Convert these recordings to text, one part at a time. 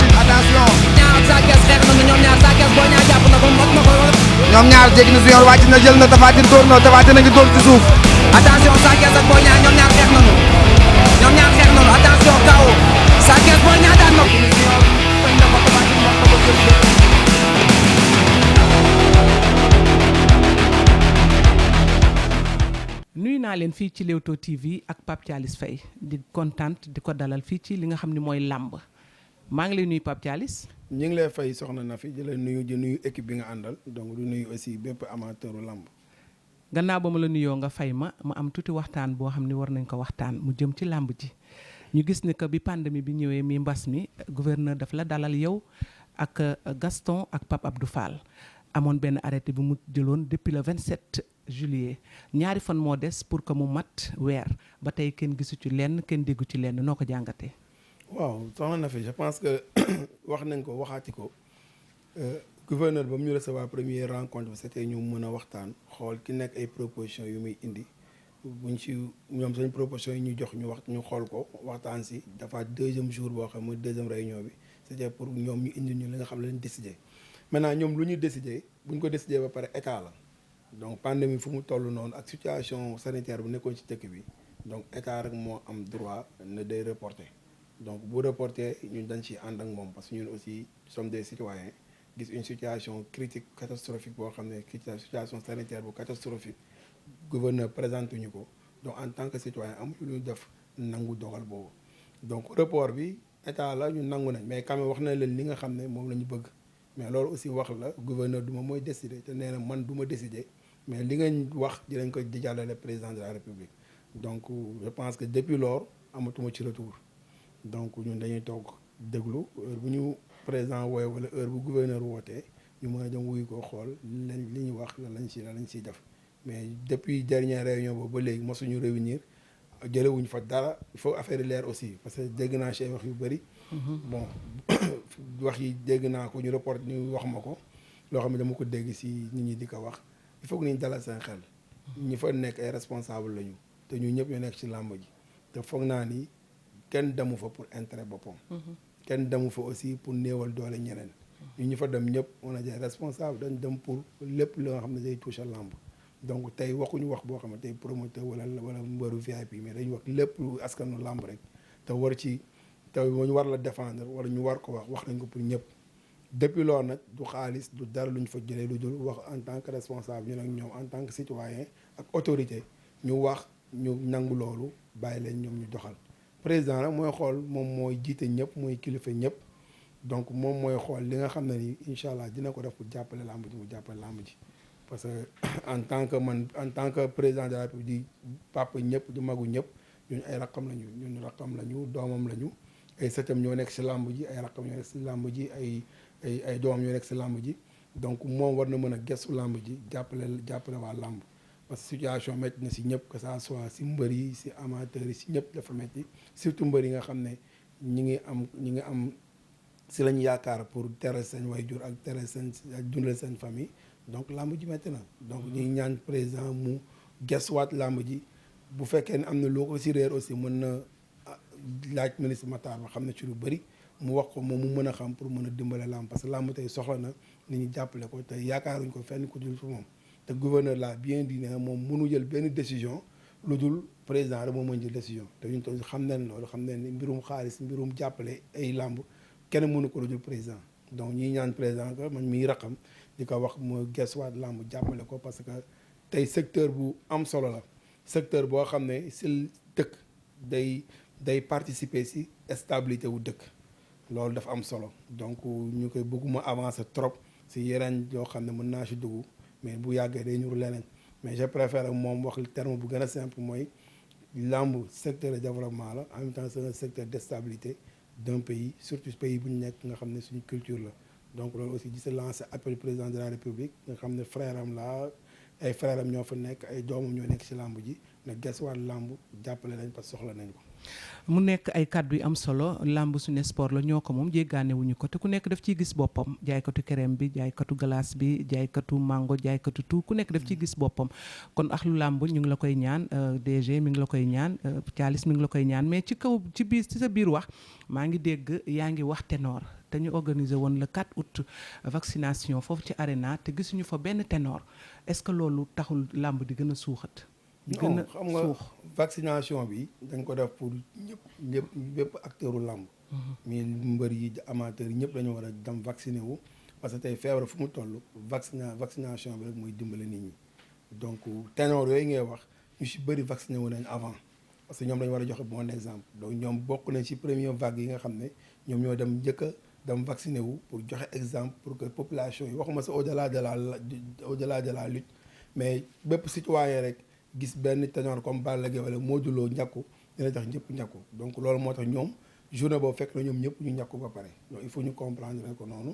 attention ñaar Sa Thiès xeex nañu ñoom ñaar Sa Thiès Boy Niang jàpp na ko mot na ko ñoom ñaar jéggi na junior wàcc na jël na Tapha Tine dóor na Tapha Tine a ngi dóor ci suuf attention Sa Thiès ak Boy Niang ñoom ñaar xeex nañu attention kaw Sa Thiès Boy Niang daan na ko nuyu naa leen fii ci Leewtoo TV ak Pape Thialis Faye di kontaan di ko dalal fii ci li nga xam ne mooy làmb maa ngi lay nuyu Pape Thialis. ñu ngi lay fay soxna na fi di la nuyu di nuyu équipe bi nga àndal donc du nuyu aussi bépp amateuru làmb. gannaaw ba ma la nuyoo nga fay ma am tuuti waxtaan boo xam ne war nañ ko waxtaan mu jëm ci làmb ji ñu gis ne que bi pandémie bi ñëwee mi mbas mi gouverneur daf la dalal yow ak Gaston ak Pape Abdou Fall amoon benn arrêté bu mu jëloon depuis le 27 juillet ñaari fan moo des pour que mu mat weer ba tey kenn gisu ci lenn kenn déggu ci lenn noo ko jàngatee. waaw soxna na fi je pense que wax nañ ko waxaati ko gouverneur ba mu ñu recevoir première rencontre bi c'était ñu mën a waxtaan xool ki nekk ay propositions yu muy indi buñ ci ñoom seen propositions yi ñu jox ñu xool ko waxtaan si dafa deuxième jour boo xam mooy deuxième réunion bi c'était pour ñoom ñu indi ñu li nga xam ne lañ décidé maintenant ñoom lu ñu décidé buñ ko décidé ba pare état la donc pandémie fu mu toll noonu ak situation sanitaire bu nekkoon ci dëkk bi donc état rek moo am droit ne day reporter donc bu reporter ñun dañ ciy ànd ak moom parce que ñun aussi sommes des citoyens gis une situation critique catastrophique boo xam ne situation sanitaire bu catastrophique gouverneur présenté ñu ko donc en tant que citoyen amuñu lu ñu def nangu dogal boobu donc report bi état la ñu nangu nañ mais quand même wax na leen li nga xam ne moom la ñu bëgg mais loolu aussi wax la gouverneur du ma mooy décider te nee na man du ma décider mais li ngeen wax dinañ ko di jàllale président de la république donc je pense que depuis lors amatuma ci retour donc ñun dañuy toog déglu heure bu ñu président wooye wala heure bu gouverneur wootee ñu mën a dem wuyu ko xool li ñu wax la lañ siy def mais depuis dernière réunion boobu ba léegi mosuñu réunir jëlewuñ fa dara il faut affaire yi leer aussi parce que dégg naa ci wax yu bëri bon wax yi dégg naa ko ñu report ñu wax ma ko loo xam ne dama ko dégg si nit ñi di ko wax il faut que ñu dalal seen xel ñi fa nekk ay responsable lañu te ñu ñëpp ñu nekk ci làmb ji te foog naa ni kenn demu fa pour intérêt boppam kenn demu fa aussi pour néewal doole ñeneen ñu fa dem ñëpp on a des responsables dañ dem pour lépp li nga xam ne day toucher làmb donc tey waxuñu wax boo xam ne tey promoteur wala mbëru VIP mais dañu wax lépp lu askanu làmb rek te war ci te ñu war la défendre wala ñu war ko wax nañ ko pour ñëpp depuis loolu nag du xaalis du dara lu ñu fa jëlee lu dul wax en tant que responsable ñu nag ñoom en tant que citoyen ak autorité ñu wax ñu nangu loolu bàyyi leen ñoom ñu doxal président nag mooy xool moom mooy jiite ñëpp mooy kilifa ñëpp donc moom mooy xool li nga xam ne ni incha allah dina ko def pour jàppale làmb ji mu jàppale làmb ji parce que en tant que président de la République di papa ñëpp di magu ñëpp ñun ay rakkam lañu ñun rakkam lañu doomam lañu ay sëtam ñoo nekk si làmb ji ay rakkam ñoo nekk si làmb ji ay doomam ñoo nekk si làmb ji donc moom war na mën a gëstu làmb ji jàppale waa làmb parce que situation métti na si ñëpp que ça soit si mbër yi si amateurs yi si ñëpp dafa métti surtout mbër yi nga xam ne ñi ngi am si lañ yaakaar pour teral seen waajur ak teral seen ak dundal seen famille donc làmb ji métti na donc ñuy ñaan président mu gëstuwaat làmb ji bu fekkee ne am na loo ko si réer aussi mën na laaj ministre Matar ba xam ne ci lu bëri mu wax ko moom mu mën a xam pour mën a dimbale làmb parce que làmb tey soxla na nit ñi jàppale ko te yaakaaruñ ko fenn ku dul fi moom te gouverneur l'a bien dit ne moom mënu jël benn décision lu dul président rek moo mën jël décision te ñun tamit xam nañ loolu xam nañ ni mbirum xaalis mbirum jàppale ay làmb kenn mënu ko lu dul président donc ñiy ñaan président que man miy raqam di ko wax mu gestuwaat làmb jàppale ko parce que tey secteur bu am solo la secteur boo xam ne si dëkk day participer si stabilité wu dëkk loolu dafa am solo donc ñu koy bëgguma avancer trop si yeneen yoo xam ne mën naa si dugg mais bu yàggee day ñuru leneen mais je préfère moom wax terme bu gën a simple mooy làmb secteur de développement la en même temps c'est un secteur de stabilité d'un pays surtout pays bu ñu nekk nga xam ne suñu culture la donc loolu aussi di se lancer appel président de la république nga xam ne frère am la ay frère am ñoo fa nekk ay doomam ñoo nekk ci làmb ji na gesuwaat làmb jàppale nañ parce que soxla nañ ko. mu nekk ay kàddu yu am solo làmb suñu sport la ñoo ko moom jéggaane wuñu ko te ku nekk daf ciy gis boppam jaaykatu crème bi jaaykatu glace bi jaaykatu mango jaaykatu tout ku nekk daf ciy gis boppam kon ak lu làmb ñu ngi la koy ñaan DG mi ngi la koy ñaan Thialis mi ngi la koy ñaan mais ci kaw ci biir ci sa biir wax maa ngi dégg yaa ngi wax ténor te ñu organiser woon le 4 août vaccination foofu ci arena te gisuñu fa benn ténor est-ce que loolu taxul làmb di gën a suuxat di gën a non xam nga vaccination bi dañ ko def pour ñëpp bépp acteuru làmb mais mbër yi amateur yi ñëpp dañu war a dem vacciner wu parce que tey feebar fu mu toll vaccination bi rek mooy dimbale nit ñi donc ténor yooyu ngay wax ñu si bëri vacciné wu nañ avant parce que ñoom dañu war a joxe bon exemple donc ñoom bokk nañ ci première vague yi nga xam ne ñoom ñoo dem njëkk a dem vacciné wu pour joxe exemple pour que population yi waxuma sa au-delà de la lutte mais bépp citoyen rek gis benn ténor comme Balla Gaye wala Modou Lo ñàkku dina tax ñëpp ñàkku donc loolu moo tax ñoom journée boobu fekk na ñoom ñëpp ñu ñàkku ba pare donc il faut ñu comprendre ko noonu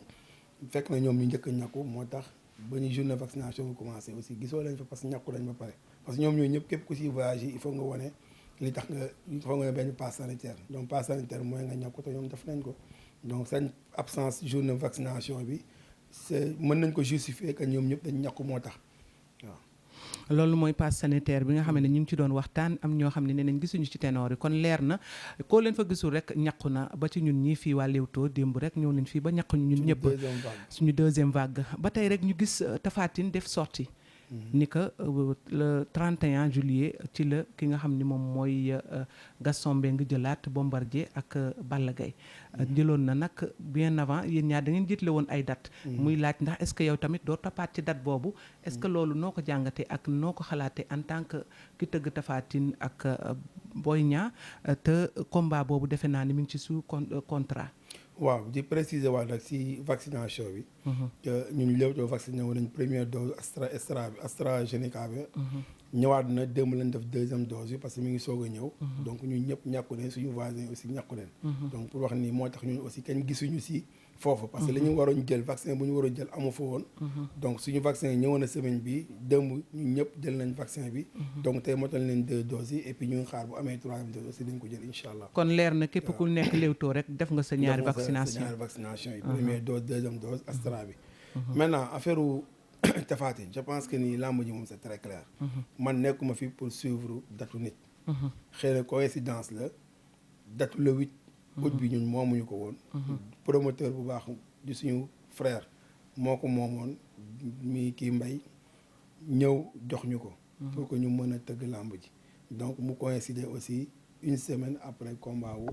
fekk na ñoom ñu njëkk a ñàkku moo tax ba ñu journée vaccination bi commencé aussi gisoo lañ fa parce que ñàkku lañ ba pare parce que ñoom ñooñu ñëpp képp ku si voyage yi il faut nga wane li tax nga il faut nga ne benn passe sanitaire donc passe sanitaire mooy nga ñàkku te ñoom def nañ ko donc seen absence journée vaccination bi c'est mën nañ ko justifier que ñoom ñëpp dañ ñàkku moo tax waaw. loolu mooy passe sanitaire bi nga xam ne ñu ngi ci doon waxtaan am ñoo xam ne nee nañ gisuñu ci ténor yi kon leer na koo leen fa gisul rek ñàkku na ba ci ñun ñii fii waa Leewtoo démb rek ñëw nañ fii ba ñàkkuñu ñun ñëpp suñu deuxième vague ba tey rek ñu gis Tapha Tine def sortie ni que le 31 juillet ci la ki nga xam ni moom mooy Gaston Mbengue jëlaat Bombardier ak Balla Gaye jëloon na nag bien avant yéen ñaar da ngeen jiitle woon ay date muy laaj ndax est-ce que yow tamit doo toppaat ci date boobu est-ce que loolu noo ko jàngatee ak noo ko xalaatee en tant que ki tëgg Tapha Tine ak Boy Niang te combat boobu defe naa ni mi ngi ci sous contrat. waaw di préciser waat nag si vaccination bi. ñun Leewtoo vacciné wu nañ première dose AstraZeneca bi. ñëwaat na démb lañ def deuxième dose bi parce que mi ngi soog a ñëw. donc ñun ñëpp ñàkku neen suñu voisin aussi ñàkku neen. donc pour wax ni moo tax ñun aussi kenn gisuñu si foofu. parce que li ñu waroon jël vaccin bu ñu waroon jël amu fa woon. donc suñu vaccin ñëwoon na semaine bi démb ñun ñëpp jël nañ vaccin bi. donc tey motal nañ 2 doses yi et puis ñu ngi xaar bu amee 3e dose aussi dañ ko jël incha allah. kon leer na képp ku nekk Leewtoo rek def nga sa ñaari vaccination yi première dose deuxième dose Astra bi. maintenant affaire Tapha Tine je pense que ni làmb ji moom c'est très clair. man nekkuma fi pour suivre datu nit. xëy na coïncidence la datu le 8 août bi ñun moomuñu ko woon. promoteur bu baax di suñu frère moo ko moomoon mi kii mbay ñëw jox ñu ko. pour que ñu mën a tëgg làmb ji. donc mu coïncider aussi une semaine après combat wu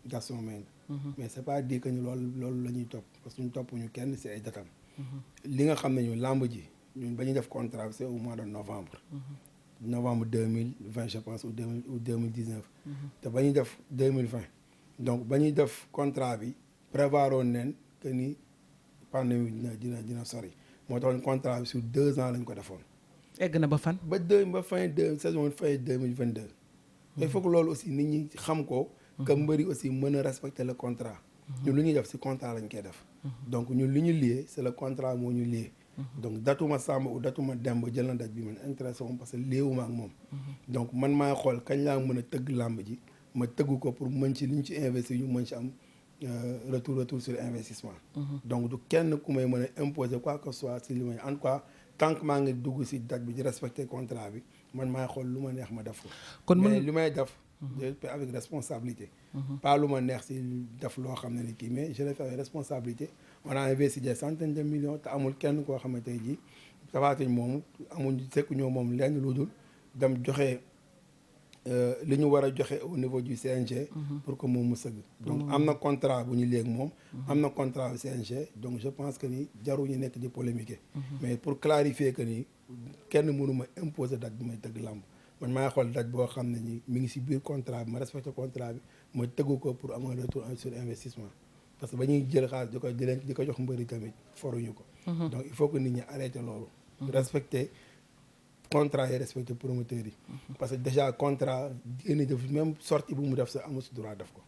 Gaston Mbengue. mais c'est pas dit que ñu loolu la ñuy topp parce que ñu topp ñu kenn ci ay datam. li nga xam ne ñu làmb ji ñun ba ñuy def contrat c'est au mois de novembre. novembre 2020 je pense ou 2019. te ba ñuy def 2020. donc ba ñuy def contrat bi prévoir woon neen que ni pandémie dina sori moo taxoon contrat bi sur 2 ans lañ ko defoon. egg na ba fan. ba saison fin 2022. il faut que loolu aussi nit ñi xam ko. que mbëri aussi mën a respecter le contrat. ñun lu ñuy def ci contrat lañ koy def. donc ñun li ñu lié c'est le contrat moo ñu lié. donc datuma Samba ou datuma Demba jël na date bi man intéressé woon parce que liéwuma ak moom. donc man maay xool kañ laa mën a tëgg làmb ji ma tëgg ko pour mën ci li ñu ci investir ñu mën ci am retour sur investissement. donc du kenn ku may mën a imposer quoi que ce soit ci li may en tout cas tant que maa ngi dugg ci date bi di respecter contrat bi man maay xool lu ma neex ma def ko. kon mais li may def. avec responsabilité. pas lu ma neex ci def loo xam ne ni kii mais je l'ai fait avec responsabilité. on a investi des centaines de millions te amul kenn koo xam ne tey jii Tapha Tine moom amul sekk ñoo moom lenn lu dul dem joxe li ñu war a joxe au niveau du CNG. pour que moom mu sëgg. donc am na contrat bu ñu léegi moom. am na contrat CNG donc je pense que ni jaruñu nekk di polémiquer. mais pour clarifier que ni kenn mënu ma imposer date bi may tëgg làmb. man maa ngi xool date boo xam ne ni mi ngi ci biir contrat bi ma respecté contrat bi ma tëggu ko pour am un retour sur investissement parce que ba ñuy jël xaalis di ko jox mbëri tamit foruñu ko. donc il faut que nit ñi arrêté loolu. respecter contrat yi respecter promoteurs yi. parce que déjà contrat génn def même sortie bu mu def sa amu ci droit def ko.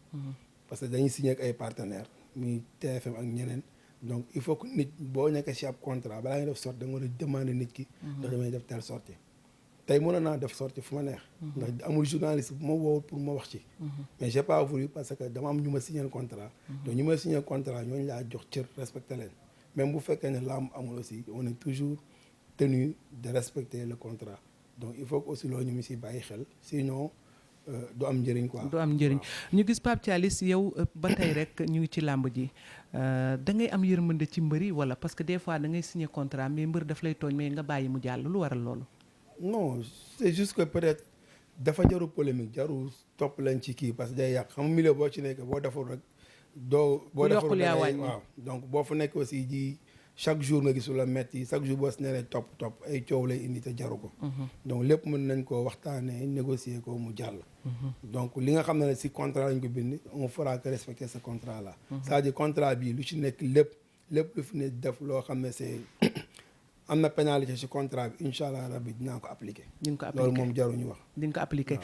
parce que dañuy signé ak ay partenaires muy TFM ak ñeneen donc il faut que nit boo nekkee ci ab contrat balaa nga def sortie da nga war a demander nit ki. ndax damay def telle sortie. tey mënoon naa def sortie fu ma neex. ndax amul journaliste bu ma woo pour ma wax ci. mais j'ai pas voulu parce que dama am ñu ma signé contrat. donc ñu ma signé contrat ñooñu laa jox cër respecté leen. même bu fekkee ne làmb amul aussi on est toujours tenu de respecter le contrat donc il faut que aussi loolu ñu ngi siy bàyyi xel sinon du am njëriñ quoi. du am njëriñ ñu gis Pape Thialis yow ba tey rek ñu ngi ci làmb ji da ngay am yërmande ci mbëri wala parce que des fois da ngay signer contrat mais mbër daf lay tooñ mais nga bàyyi mu jàll lu waral loolu. non c'est juste que peut-être dafa jaru polémique jaru topp leen ci kii parce que day yàq xam nga milieu boo ci nekk boo deful rek doo boo deful yaa wàññi waaw donc boo fa nekk aussi ji chaque jour nga gisul la metti chaque jour boo si nee topp ay coow lay indi te jaru ko donc lépp mën nañ ko waxtaanee négocier ko mu jàll donc li nga xam ne si contrat lañ ko bind on fera que respecter ce contrat là c'est-à-dire contrat bi lu ci nekk lépp lu fi ne def loo xam ne c'est am na pénalité ci contrat bi incha allah rabbi dinaa ko appliqué. di nga ko appliqué loolu moom jaruñu wax. di nga ko appliqué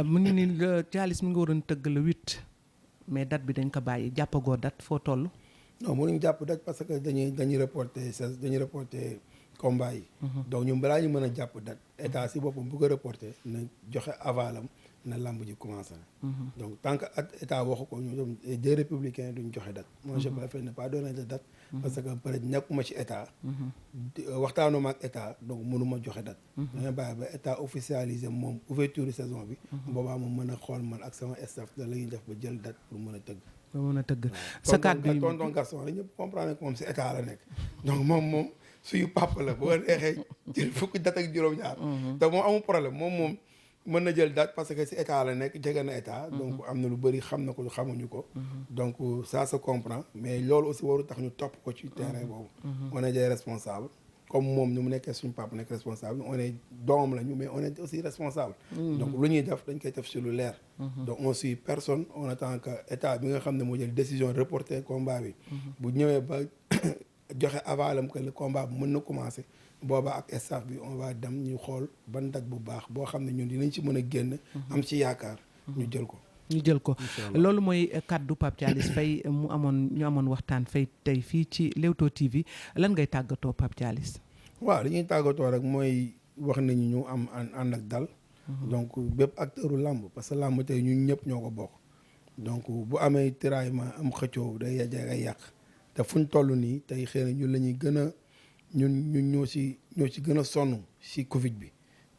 mu ngi ni Thialis mi nga waroon tëgg le 8 mais date bi dañ ko bàyyi jàppagoo date foo toll. non mënuñ jàpp date parce que dañuy reporter combat yi. donc ñun balaa ñu mën a jàpp date état si boppam bu ko reporter na joxe avalam na lamb ji commencé na. donc tant que état waxu ko ñu des républicains duñ joxe date. moi je préfère ne pas donner de date. parce que peut être nekkuma ci état. waxtaanuma ak état donc mënuma joxe date. dañoo bàyyi ba état officialisé moom ouverture saison bi. boobaa moom mën a xool man ak sama staff da la ñuy def ba jël date pour mën a tëgg. ba mën a tëgg sa kàddu yi tonton Gaston rek ñëpp comprendre que moom si état la nekk donc moom suñu papa la boo neexee jël fukki date ak juróom-ñaar. te moom amul problème moom mën na jël date parce que si état la nekk jege na état. donc am na lu bëri xam na ko xamuñu ko. donc ça se comprend mais loolu aussi waru tax ñu topp ko ci terrain boobu. on est des responsables comme moom ni mu nekkee suñu papa nekk responsable on est doomam lañu mais on est aussi responsable. donc lu ñuy def dañ koy def ci lu leer. donc on suit personne on attend que état bi nga xam ne moo jël décision reporter combat bi. bu ñëwee ba joxe avalam que le combat bi mën na commencer. booba ak staff bi on va dem ñu xool ban date bu baax boo xam ne ñun dinañ ci mën a génn. am ci yaakaar ñu jël ko. loolu mooy kaddu Pape Thialis Faye ñu amoon waxtaan Faye tey fii ci Leewtoo TV lan ngay tàggatoo Pape Thialis. waaw li ñuy tàggatoo rek mooy wax nañu ñu am ànd ak dal. donc bépp acteuru làmb parce que làmb tey ñun ñëpp ñoo ko bokk. donc bu amee tiraillement am xëccoo day yàq te fuñ toll nii tey xëy na ñun la ñuy gën a. ñun ñoo ci gën a sonn ci Covid bi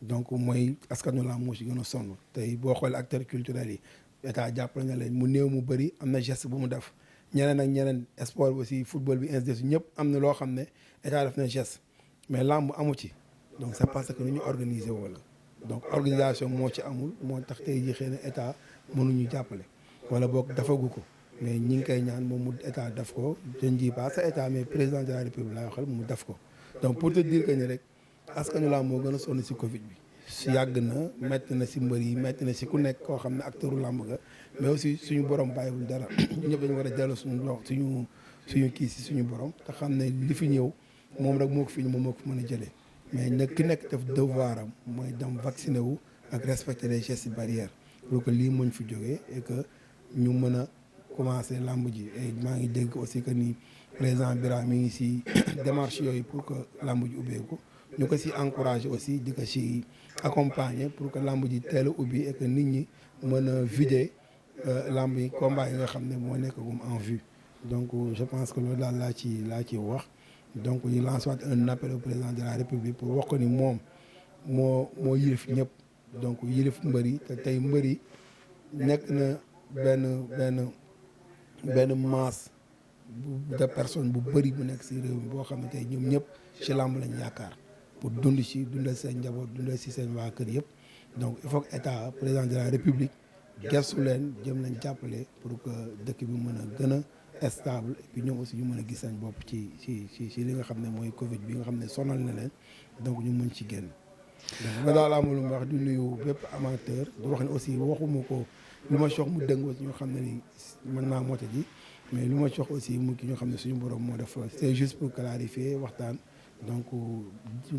donc mooy askanu làmb moo ci gën a sonn tey boo xoolee acteurs culturels yi état jàppale na leen mu néew mu bëri am na geste bu mu def ñeneen ak ñeneen sport bi aussi football bi ainsi de suite ñëpp am na loo xam ne état def na geste mais làmb amu ci donc c'est parce que nu ñu organiser wala donc organisation moo ci amul moo tax tey jii xëy na état mënuñu jàppale wala boog dafagu ko. mais ñi ngi koy ñaan moom mu état def ko je ne dis pas sa état mais président de la république laa waxal mu def ko donc pour te dire que ni rek askanu làmb moo gën a sonn si Covid bi. si yàgg na métti na si mbër yi métti na si ku nekk koo xam ne acteuru làmb nga mais aussi suñu borom bàyyiwul dara ñëpp dañu war a dellu suñu kii si suñu borom te xam ne li fi ñëw moom rek moo ko fi moom moo ko fi mën a jëlee mais nag ki nekk def devoir am mooy dem vacciné wu ak respecter les gestes barrières pour que lii muñ fi jógee et que ñu mën a. commencé lamb ji et maa ngi dégg aussi que ni président Bira mi ngi si démarche yooyu pour que lamb ji ubbeeku ñu ko si encouragé aussi di ko si accompagner pour que lamb ji teel a ubbi et que nit ñi mën a vider lamb yi combat yi nga xam ne moo nekkagum en vue donc je pense que loolu daal laa ci wax donc ñu lance waat un appel au président de la république pour wax ko ni moom moo yilif ñëpp donc yilif mbëri te tey mbëri nekk na benn masse de personnes bu bëri bu nekk si réew mi boo xam ne tey ñoom ñëpp ci làmb lañ yaakaar pour dund ci dundal seen njaboot dundal ci seen waa kër yëpp donc il faut que état président de la république gestu leen jëm leen jàppale pour que dëkk bi mën a gën a stable et puis ñoom aussi ñu mën a gis seen bopp ci li nga xam ne mooy Covid bi nga xam ne sonal na leen donc ñu mën ci génn. donc ma daal amul lu ma wax di nuyu bépp amateur di wax ne aussi waxuma ko lu ma sox mu dëngoo ñoo xam ne ni mën naa moto ji mais lu ma sox aussi mu ki ñoo xam ne suñu borom moo def c'est juste pour clarifier waxtaan donc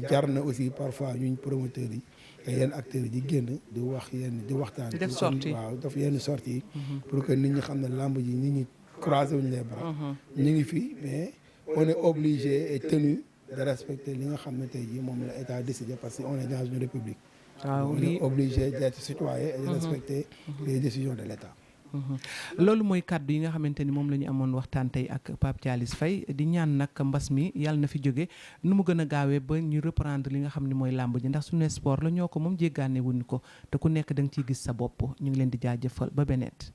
jar na aussi parfois ñuñ promoteurs yi te yenn acteurs yi di génn di wax yenn di waxtaan di def sortie waaw daf yenn sortie yi pour que nit ñi xam ne lamb ji nit ñi croisé wuñu les bras ñu ngi fii mais on est obligé et tenu de respecter li nga xam ne tey jii moom la état décidé parce que on est dans une république on est obligé d'être citoyen et de respecter les décisions de l'état loolu mooy kàddu yi nga xamante ni moom la ñu amoon waxtaan tey ak Pape Thialis Faye di ñaan nag mbas mi yàlla na fi jóge nu mu gën a gaawee ba ñu reprendre li nga xam ne mooy làmb ji ndax suñu sport la ñoo ko moom jéggaane wuñu ko te ku nekk da nga ciy gis sa bopp ñu ngi leen di jaajëfal ba beneet.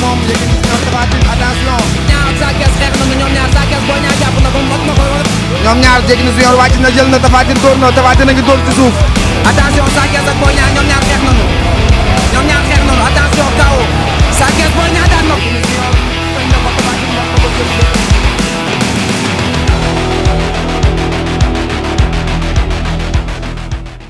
moom Yékini Junior Tapha Tine attention ñaar Sa Thiès xeex nañu ñoom ñaar Sa Thiès Boy Niang jàpp na ko mot na ko ñoom ñaar Yékini Junior wàcc na jël na Tapha Tine dóor na Tapha Tine a ngi dóor ci suuf attention Sa Thiès ak Boy Niang